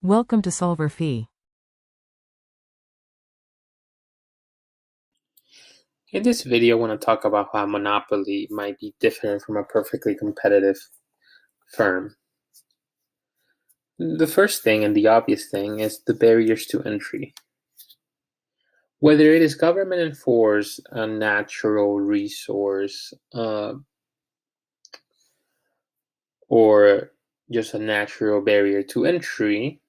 Welcome to solverfy. In this video, I want to talk about how monopoly might be different from a perfectly competitive firm. The first thing and the obvious thing is the barriers to entry. Whether it is government enforced, a natural resource, or just a natural barrier to entry,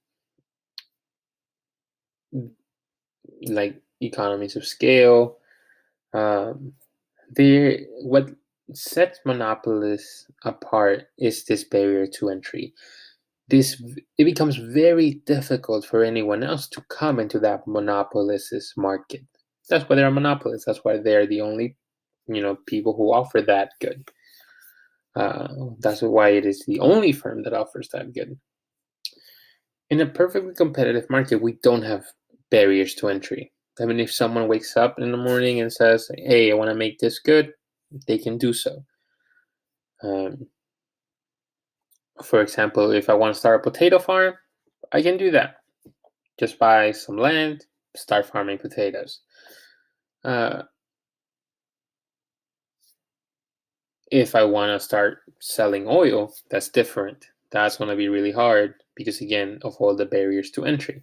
like economies of scale, um, what sets monopolists apart is this barrier to entry. It becomes very difficult for anyone else to come into that monopolist's market. That's why they're monopolists. That's why they're the only people who offer that good. That's why it is the only firm that offers that good. In a perfectly competitive market, we don't have barriers to entry. I mean, if someone wakes up in the morning and says, "Hey, I want to make this good," they can do so. For example, if I want to start a potato farm, I can do that. Just buy some land, start farming potatoes. If I want to start selling oil, that's different. That's going to be really hard because, again, of all the barriers to entry.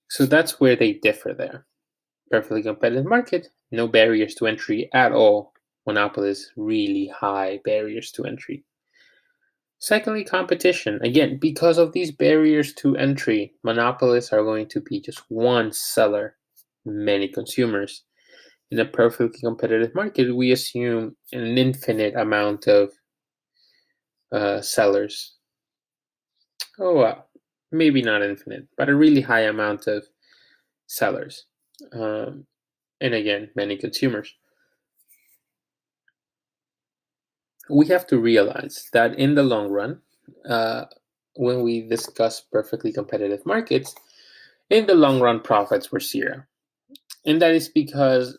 So that's where they differ there. Perfectly competitive market, no barriers to entry at all. Monopolies, really high barriers to entry. Secondly, competition. Again, because of these barriers to entry, monopolists are going to be just one seller, many consumers. In a perfectly competitive market, we assume an infinite amount of sellers. Oh, well, maybe not infinite, but a really high amount of sellers. And again, many consumers. We have to realize that in the long run, when we discuss perfectly competitive markets, in the long run, profits were zero. And that is because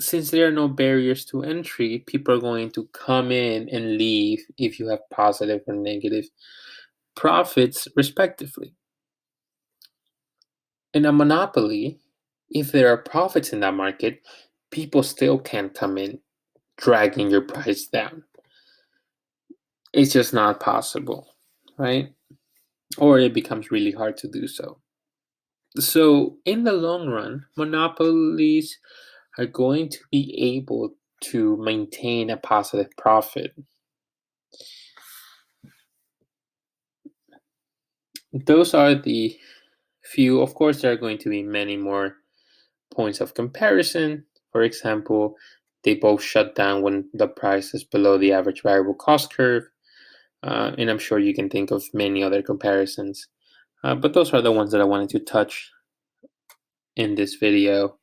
since there are no barriers to entry, people are going to come in and leave if you have positive or negative profits, respectively. In a monopoly, if there are profits in that market, people still can't come in dragging your price down. It's just not possible, right? Or it becomes really hard to do so. So, in the long run, monopolies are going to be able to maintain a positive profit. Those are the few. Of course, there are going to be many more points of comparison. For example, they both shut down when the price is below the average variable cost curve. And I'm sure you can think of many other comparisons. But those are the ones that I wanted to touch in this video.